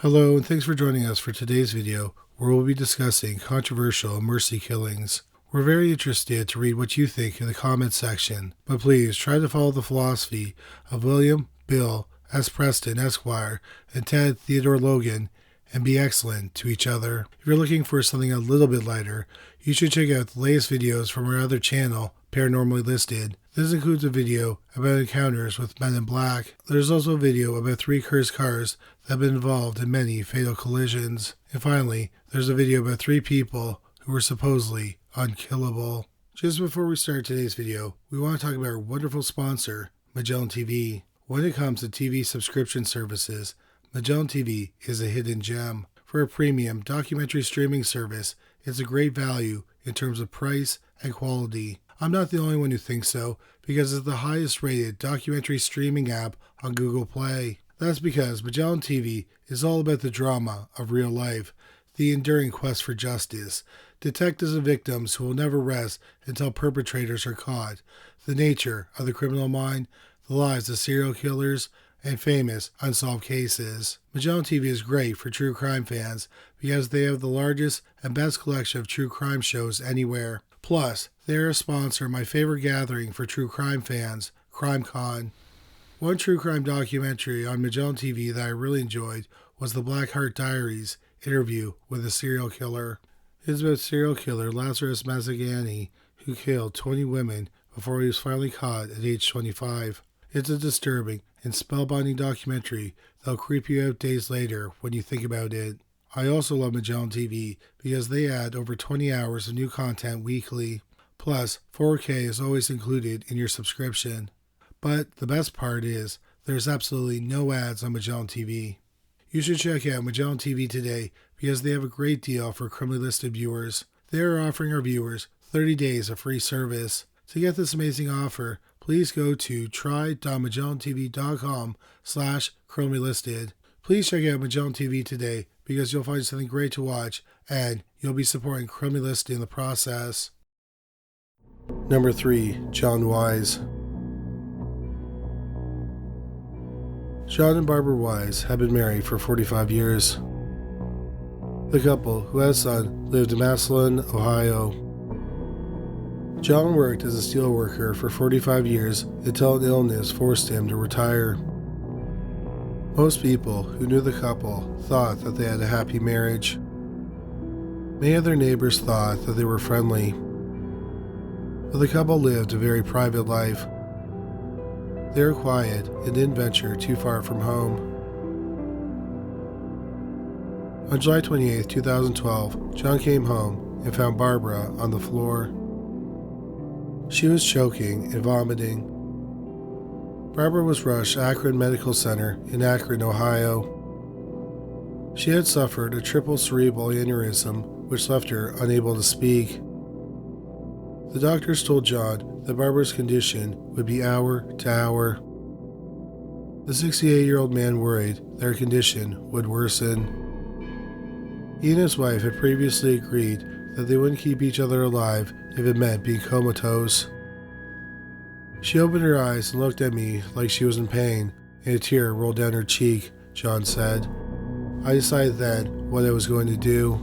Hello, and thanks for joining us for today's video, where we'll be discussing controversial mercy killings. We're very interested to read what you think in the comments section, but please try to follow the philosophy of William Bill S. Preston, Esquire, and Ted Theodore Logan, and be excellent to each other. If you're looking for something a little bit lighter, you should check out the latest videos from our other channel, Paranormally Listed. This includes a video about encounters with men in black. There's also a video about 3 cursed cars that have been involved in many fatal collisions. And finally, there's a video about 3 people who were supposedly unkillable. Just before we start today's video, we want to talk about our wonderful sponsor, Magellan TV. When it comes to TV subscription services, Magellan TV is a hidden gem. For a premium documentary streaming service, it's a great value in terms of price and quality. I'm not the only one who thinks so, because it's the highest rated documentary streaming app on Google Play. That's because Magellan TV is all about the drama of real life, the enduring quest for justice, detectives and victims who will never rest until perpetrators are caught, the nature of the criminal mind, the lives of serial killers, and famous unsolved cases. Magellan TV is great for true crime fans because they have the largest and best collection of true crime shows anywhere. Plus, they're a sponsor of my favorite gathering for true crime fans, CrimeCon. One true crime documentary on Magellan TV that I really enjoyed was the Black Heart Diaries interview with a serial killer. It's about serial killer Lazarus Mazzagani, who killed 20 women before he was finally caught at age 25. It's a disturbing and spellbinding documentary that'll creep you out days later when you think about it. I also love Magellan TV because they add over 20 hours of new content weekly. Plus, 4K is always included in your subscription. But the best part is, there's absolutely no ads on Magellan TV. You should check out Magellan TV today because they have a great deal for criminally listed viewers. They are offering our viewers 30 days of free service. To get this amazing offer, please go to try.magellantv.com/criminally-listed. Please check out Magellan TV today because you'll find something great to watch and you'll be supporting Criminally Listed in the process. Number 3. John Wise. John and Barbara Wise had been married for 45 years. The couple, who had a son, lived in Massillon, Ohio. John worked as a steelworker for 45 years until an illness forced him to retire. Most people who knew the couple thought that they had a happy marriage. Many of their neighbors thought that they were friendly. But the couple lived a very private life. They were quiet and didn't venture too far from home. On July 28, 2012, John came home and found Barbara on the floor. She was choking and vomiting. Barbara was rushed to Akron Medical Center in Akron, Ohio. She had suffered a triple cerebral aneurysm, which left her unable to speak. The doctors told John that Barbara's condition would be hour to hour. The 68-year-old man worried that her condition would worsen. He and his wife had previously agreed that they wouldn't keep each other alive if it meant being comatose. She opened her eyes and looked at me like she was in pain, and a tear rolled down her cheek, John said. I decided then what I was going to do.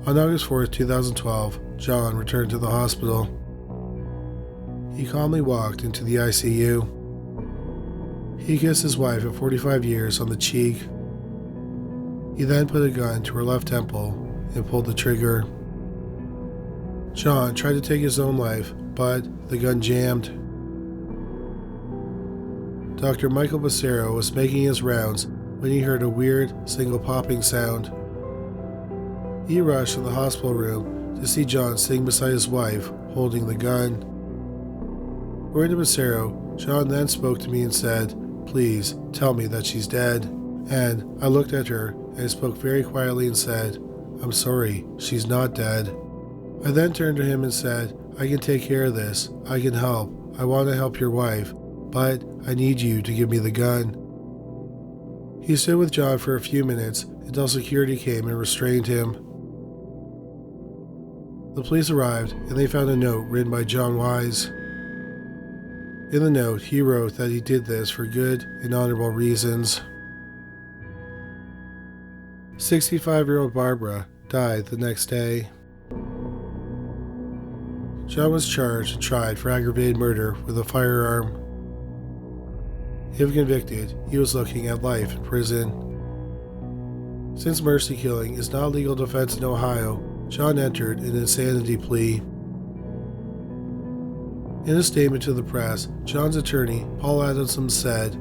On August 4, 2012, John returned to the hospital. He calmly walked into the ICU. He kissed his wife of 45 years on the cheek. He then put a gun to her left temple and pulled the trigger. John tried to take his own life, but the gun jammed. Dr. Michael Becerra was making his rounds when he heard a weird, single popping sound. He rushed to the hospital room to see John sitting beside his wife, holding the gun. According to Becerra, John then spoke to me and said, "Please, tell me that she's dead." And I looked at her and spoke very quietly and said, "I'm sorry, she's not dead." I then turned to him and said, "I can take care of this. I can help. I want to help your wife, but I need you to give me the gun." He stood with John for a few minutes until security came and restrained him. The police arrived and they found a note written by John Wise. In the note, he wrote that he did this for good and honorable reasons. 65-year-old Barbara died the next day. John was charged and tried for aggravated murder with a firearm. If convicted, he was looking at life in prison. Since mercy killing is not a legal defense in Ohio, John entered an insanity plea. In a statement to the press, John's attorney, Paul Adamson, said,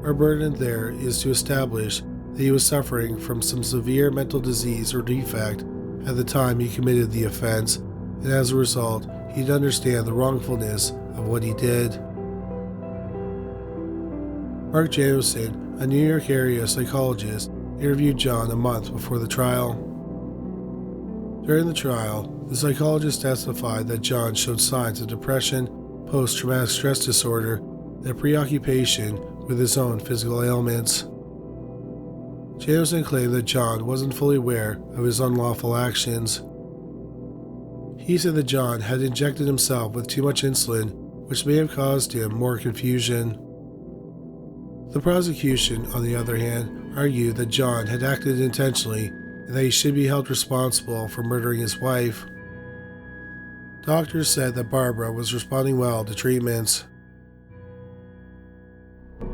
"Our burden there is to establish that he was suffering from some severe mental disease or defect at the time he committed the offense, and as a result, he'd understand the wrongfulness of what he did." Mark Jamison, a New York area psychologist, interviewed John a month before the trial. During the trial, the psychologist testified that John showed signs of depression, post-traumatic stress disorder, and a preoccupation with his own physical ailments. Jamison claimed that John wasn't fully aware of his unlawful actions. He said that John had injected himself with too much insulin, which may have caused him more confusion. The prosecution, on the other hand, argued that John had acted intentionally and that he should be held responsible for murdering his wife. Doctors said that Barbara was responding well to treatments.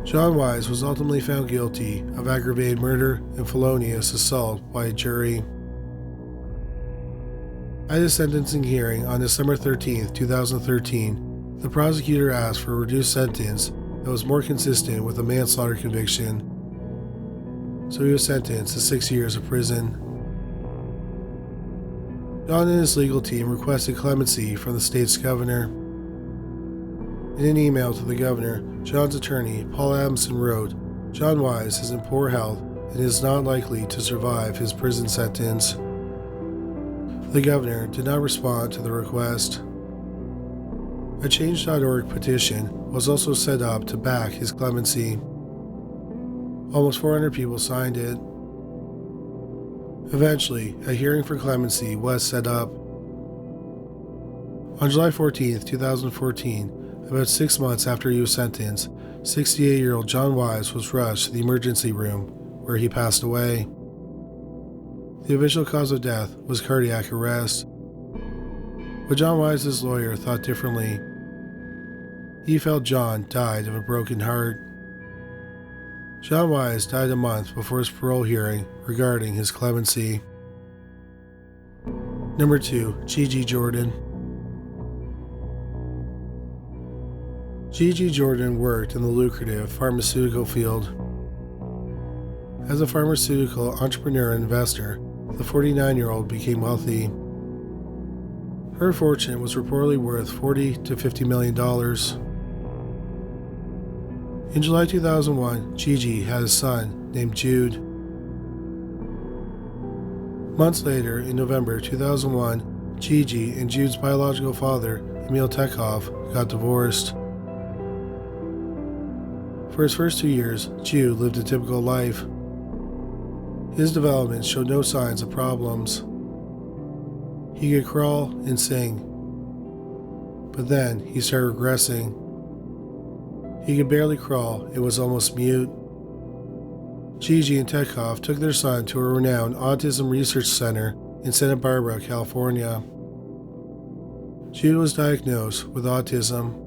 John Wise was ultimately found guilty of aggravated murder and felonious assault by a jury. At his sentencing hearing on December 13, 2013, the prosecutor asked for a reduced sentence that was more consistent with a manslaughter conviction, so he was sentenced to 6 years of prison. John and his legal team requested clemency from the state's governor. In an email to the governor, John's attorney, Paul Adamson, wrote, "John Wise is in poor health and is not likely to survive his prison sentence." The governor did not respond to the request. A Change.org petition was also set up to back his clemency. Almost 400 people signed it. Eventually, a hearing for clemency was set up. On July 14, 2014, about 6 months after he was sentenced, 68-year-old John Wise was rushed to the emergency room, where he passed away. The official cause of death was cardiac arrest. But John Wise's lawyer thought differently. He felt John died of a broken heart. John Wise died a month before his parole hearing regarding his clemency. Number 2. Gigi Jordan. Gigi Jordan worked in the lucrative pharmaceutical field. As a pharmaceutical entrepreneur and investor, the 49-year-old became wealthy. Her fortune was reportedly worth $40 to $50 million. In July 2001, Gigi had a son named Jude. Months later, in November 2001, Gigi and Jude's biological father, Emil Tekhoff, got divorced. For his first 2 years, Jude lived a typical life. His development showed no signs of problems. He could crawl and sing, but then he started regressing. He could barely crawl and was almost mute. Gigi and Tekhoff took their son to a renowned autism research center in Santa Barbara, California. Jude was diagnosed with autism.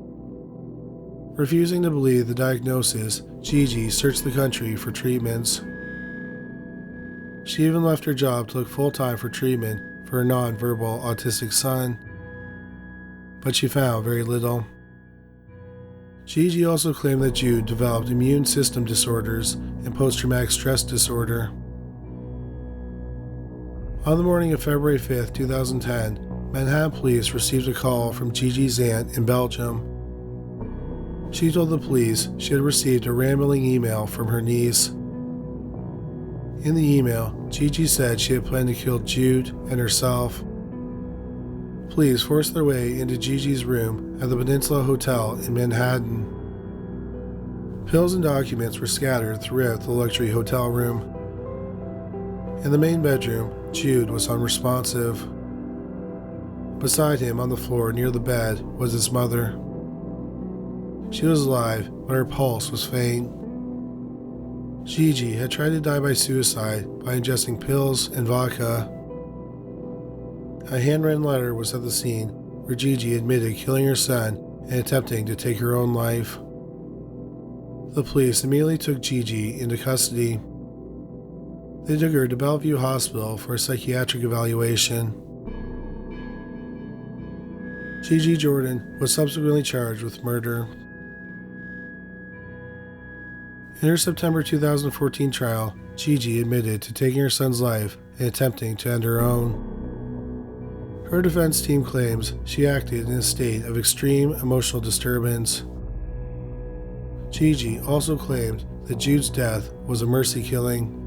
Refusing to believe the diagnosis, Gigi searched the country for treatments. She even left her job to look full-time for treatment for her non-verbal autistic son, but she found very little. Gigi also claimed that Jude developed immune system disorders and post-traumatic stress disorder. On the morning of February 5, 2010, Manhattan police received a call from Gigi's aunt in Belgium. She told the police she had received a rambling email from her niece. In the email, Gigi said she had planned to kill Jude and herself. Police forced their way into Gigi's room at the Peninsula Hotel in Manhattan. Pills and documents were scattered throughout the luxury hotel room. In the main bedroom, Jude was unresponsive. Beside him on the floor near the bed was his mother. She was alive, but her pulse was faint. Gigi had tried to die by suicide by ingesting pills and vodka. A handwritten letter was at the scene where Gigi admitted killing her son and attempting to take her own life. The police immediately took Gigi into custody. They took her to Bellevue Hospital for a psychiatric evaluation. Gigi Jordan was subsequently charged with murder. In her September 2014 trial, Gigi admitted to taking her son's life and attempting to end her own. Her defense team claims she acted in a state of extreme emotional disturbance. Gigi also claimed that Jude's death was a mercy killing.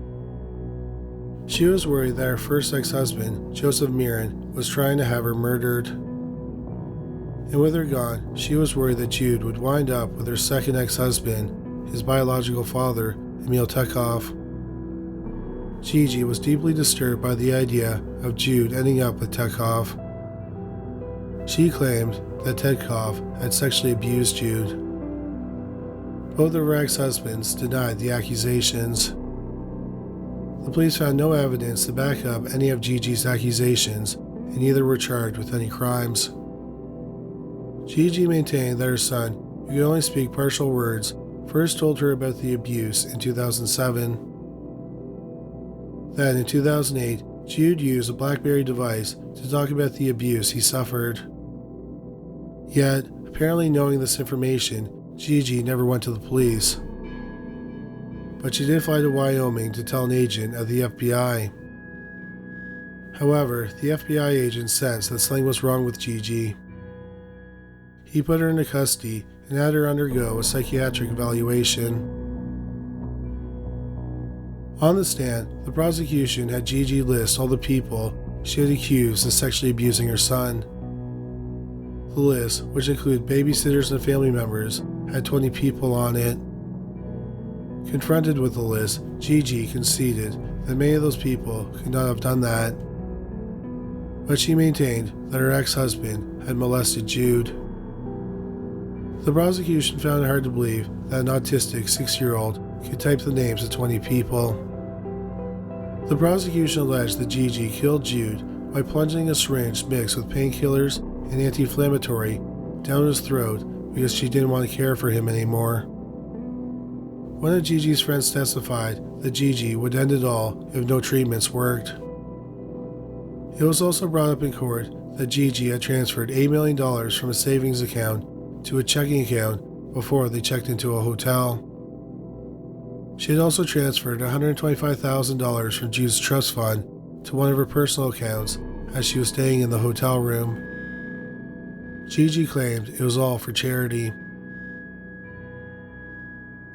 She was worried that her first ex-husband, Joseph Mirren, was trying to have her murdered. And with her gone, she was worried that Jude would wind up with her second ex-husband, his biological father, Emil Tekhoff. Gigi was deeply disturbed by the idea of Jude ending up with Tekhoff. She claimed that Tekhoff had sexually abused Jude. Both of her ex-husbands denied the accusations. The police found no evidence to back up any of Gigi's accusations, and neither were charged with any crimes. Gigi maintained that her son, who could only speak partial words, first told her about the abuse in 2007. Then, in 2008, Jude used a BlackBerry device to talk about the abuse he suffered. Yet, apparently knowing this information, Gigi never went to the police. But she did fly to Wyoming to tell an agent of the FBI. However, the FBI agent sensed that something was wrong with Gigi. He put her into custody and had her undergo a psychiatric evaluation. On the stand, the prosecution had Gigi list all the people she had accused of sexually abusing her son. The list, which included babysitters and family members, had 20 people on it. Confronted with the list, Gigi conceded that many of those people could not have done that. But she maintained that her ex-husband had molested Jude. The prosecution found it hard to believe that an autistic 6-year-old could type the names of 20 people. The prosecution alleged that Gigi killed Jude by plunging a syringe mixed with painkillers and anti-inflammatory down his throat because she didn't want to care for him anymore. One of Gigi's friends testified that Gigi would end it all if no treatments worked. It was also brought up in court that Gigi had transferred $8 million from a savings account to a checking account before they checked into a hotel. She had also transferred $125,000 from Jude's trust fund to one of her personal accounts as she was staying in the hotel room. Gigi claimed it was all for charity.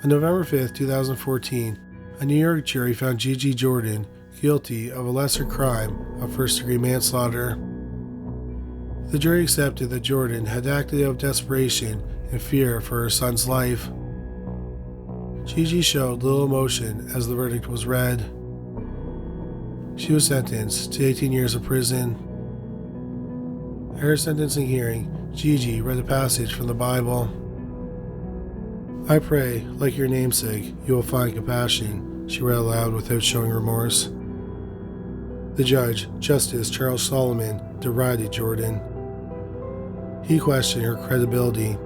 On November 5, 2014, a New York jury found Gigi Jordan guilty of a lesser crime of first-degree manslaughter. The jury accepted that Jordan had acted out of desperation and fear for her son's life. Gigi showed little emotion as the verdict was read. She was sentenced to 18 years of prison. At her sentencing hearing, Gigi read a passage from the Bible. "I pray, like your namesake, you will find compassion," she read aloud without showing remorse. The judge, Justice Charles Solomon, derided Jordan. He questioned her credibility.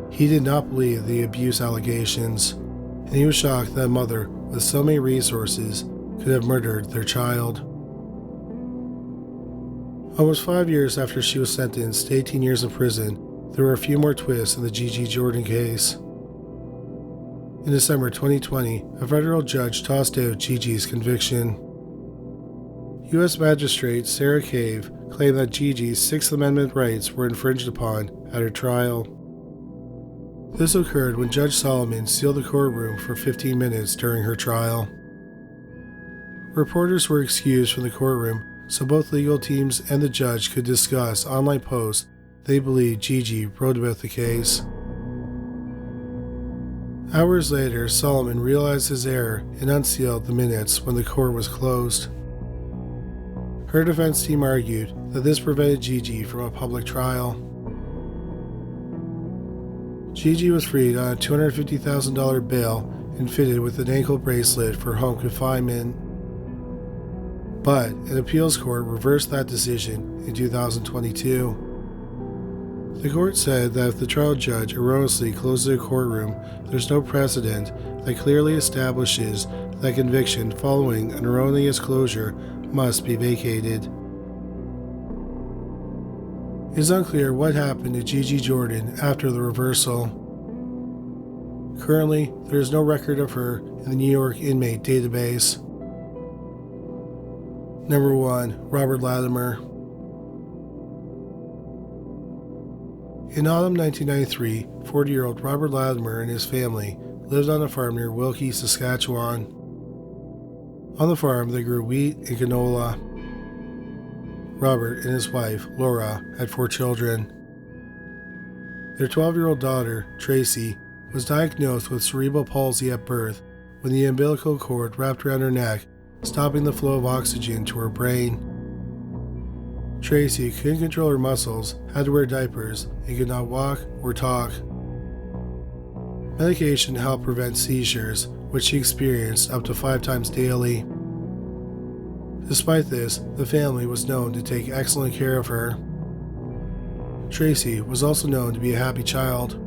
He did not believe the abuse allegations, and he was shocked that a mother with so many resources could have murdered their child. Almost 5 years after she was sentenced to 18 years in prison, there were a few more twists in the Gigi Jordan case. In December 2020, a federal judge tossed out Gigi's conviction. U.S. Magistrate Sarah Cave claimed that Gigi's Sixth Amendment rights were infringed upon at her trial. This occurred when Judge Solomon sealed the courtroom for 15 minutes during her trial. Reporters were excused from the courtroom so both legal teams and the judge could discuss online posts they believed Gigi wrote about the case. Hours later, Solomon realized his error and unsealed the minutes when the court was closed. Her defense team argued that this prevented Gigi from a public trial. Gigi was freed on a $250,000 bail and fitted with an ankle bracelet for home confinement. But an appeals court reversed that decision in 2022. The court said that if the trial judge erroneously closes a courtroom, there's no precedent that clearly establishes that conviction following an erroneous closure must be vacated. It is unclear what happened to Gigi Jordan after the reversal. Currently, there is no record of her in the New York inmate database. Number 1. Robert Latimer. In autumn 1993, 40-year-old Robert Latimer and his family lived on a farm near Wilkie, Saskatchewan. On the farm, they grew wheat and canola. Robert and his wife, Laura, had 4 children. Their 12-year-old daughter, Tracy, was diagnosed with cerebral palsy at birth when the umbilical cord wrapped around her neck, stopping the flow of oxygen to her brain. Tracy couldn't control her muscles, had to wear diapers, and could not walk or talk. Medication helped prevent seizures, which she experienced up to 5 times daily. Despite this, the family was known to take excellent care of her. Tracy was also known to be a happy child.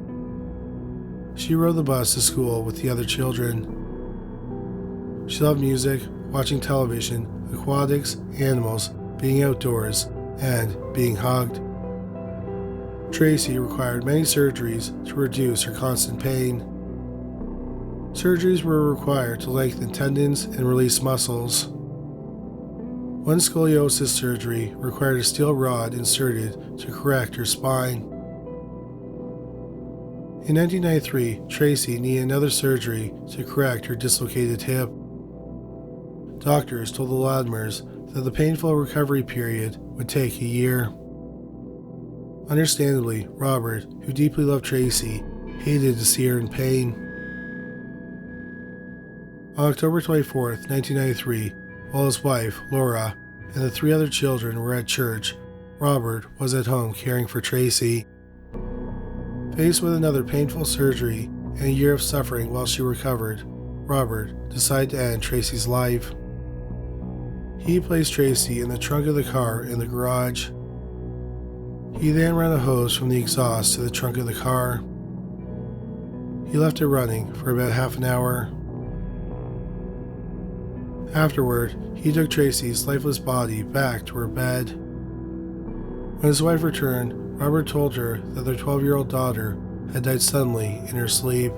She rode the bus to school with the other children. She loved music, watching television, aquatics, animals, being outdoors, and being hugged. Tracy required many surgeries to reduce her constant pain. Surgeries were required to lengthen tendons and release muscles. One scoliosis surgery required a steel rod inserted to correct her spine. In 1993, Tracy needed another surgery to correct her dislocated hip. Doctors told the Latimers that the painful recovery period would take a year. Understandably, Robert, who deeply loved Tracy, hated to see her in pain. On October 24, 1993, while his wife, Laura, and the 3 other children were at church, Robert was at home caring for Tracy. Faced with another painful surgery and a year of suffering while she recovered, Robert decided to end Tracy's life. He placed Tracy in the trunk of the car in the garage. He then ran a hose from the exhaust to the trunk of the car. He left it running for about half an hour. Afterward, he took Tracy's lifeless body back to her bed. When his wife returned, Robert told her that their 12-year-old daughter had died suddenly in her sleep.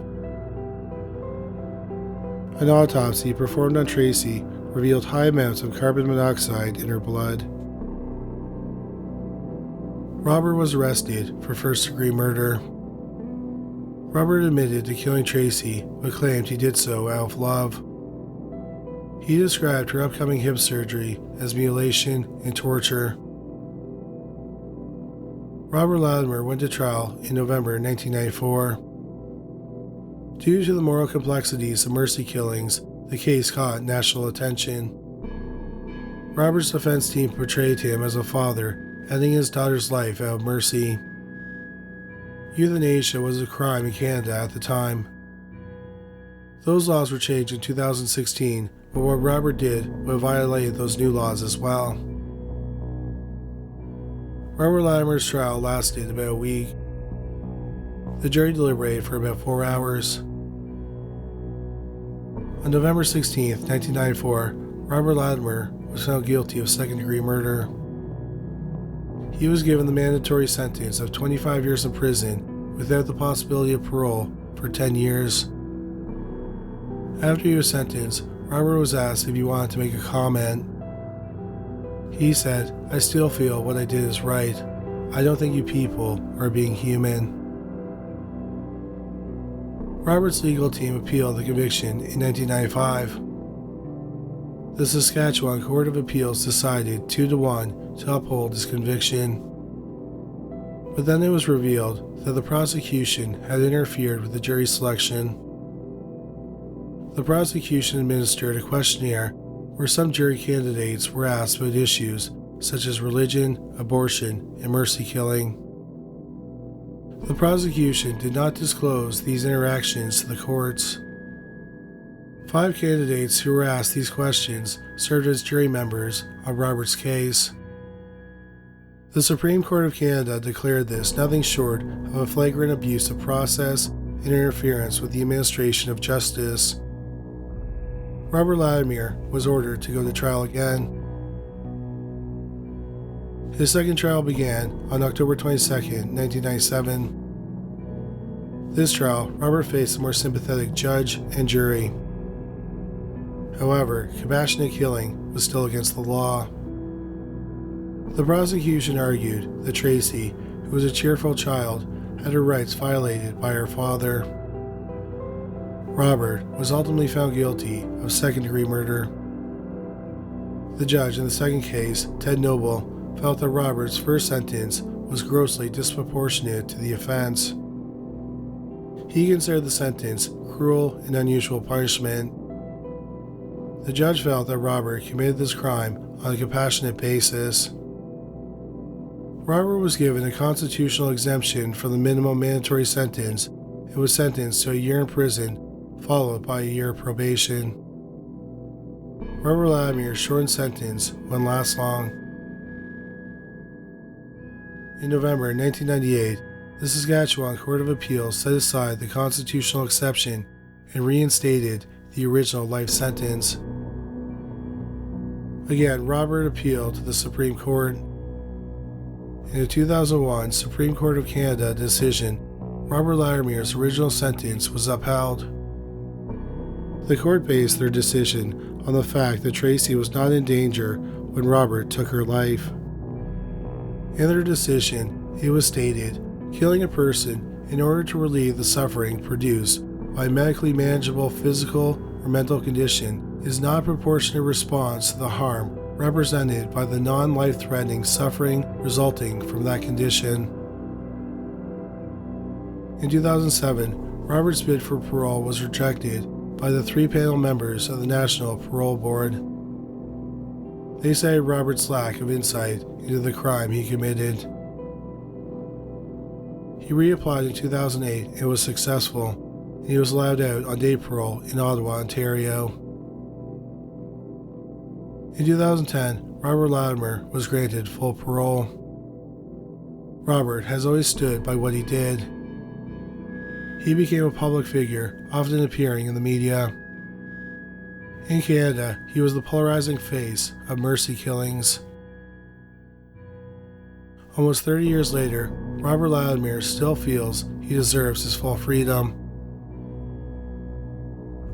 An autopsy performed on Tracy revealed high amounts of carbon monoxide in her blood. Robert was arrested for first-degree murder. Robert admitted to killing Tracy, but claimed he did so out of love. He described her upcoming hip surgery as mutilation and torture. Robert Latimer went to trial in November 1994. Due to the moral complexities of mercy killings, the case caught national attention. Robert's defense team portrayed him as a father, ending his daughter's life out of mercy. Euthanasia was a crime in Canada at the time. Those laws were changed in 2016, but what Robert did would violate those new laws as well. Robert Latimer's trial lasted about a week. The jury deliberated for about 4 hours. On November 16, 1994, Robert Latimer was found guilty of second-degree murder. He was given the mandatory sentence of 25 years in prison without the possibility of parole for 10 years. After he was sentenced, Robert was asked if he wanted to make a comment. He said, "I still feel what I did is right. I don't think you people are being human." Robert's legal team appealed the conviction in 1995. The Saskatchewan Court of Appeals decided 2-1 to uphold his conviction. But then it was revealed that the prosecution had interfered with the jury selection. The prosecution administered a questionnaire where some jury candidates were asked about issues such as religion, abortion, and mercy killing. The prosecution did not disclose these interactions to the courts. 5 candidates who were asked these questions served as jury members on Robert's case. The Supreme Court of Canada declared this nothing short of a flagrant abuse of process and interference with the administration of justice. Robert Latimer was ordered to go to trial again. His second trial began on October 22, 1997. This trial, Robert faced a more sympathetic judge and jury. However, compassionate killing was still against the law. The prosecution argued that Tracy, who was a cheerful child, had her rights violated by her father. Robert was ultimately found guilty of second-degree murder. The judge in the second case, Ted Noble, felt that Robert's first sentence was grossly disproportionate to the offense. He considered the sentence cruel and unusual punishment. The judge felt that Robert committed this crime on a compassionate basis. Robert was given a constitutional exemption from the minimum mandatory sentence and was sentenced to a year in prison, followed by a year of probation. Robert Latimer's shortened sentence wouldn't last long. In November 1998, the Saskatchewan Court of Appeals set aside the constitutional exception and reinstated the original life sentence. Again, Robert appealed to the Supreme Court. In a 2001 Supreme Court of Canada decision, Robert Latimer's original sentence was upheld. The court based their decision on the fact that Tracy was not in danger when Robert took her life. In their decision, it was stated, killing a person in order to relieve the suffering produced by a medically manageable physical or mental condition is not a proportionate response to the harm represented by the non-life-threatening suffering resulting from that condition. In 2007, Robert's bid for parole was rejected by the 3 panel members of the National Parole Board. They cited Robert's lack of insight into the crime he committed. He reapplied in 2008 and was successful, and he was allowed out on day parole in Ottawa, Ontario. In 2010, Robert Latimer was granted full parole. Robert has always stood by what he did. He became a public figure, often appearing in the media. In Canada, he was the polarizing face of mercy killings. Almost 30 years later, Robert Latimer still feels he deserves his full freedom.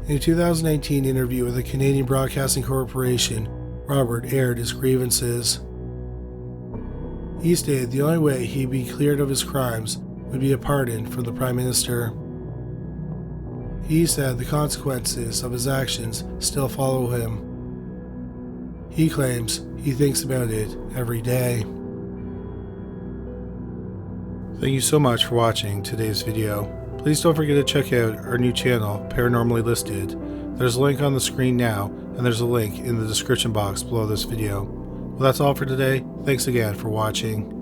In a 2019 interview with the Canadian Broadcasting Corporation, Robert aired his grievances. He stated the only way he'd be cleared of his crimes would be a pardon from the Prime Minister. He said the consequences of his actions still follow him. He claims he thinks about it every day. Thank you so much for watching today's video. Please don't forget to check out our new channel, Paranormally Listed. There's a link on the screen now, and there's a link in the description box below this video. Well, that's all for today. Thanks again for watching.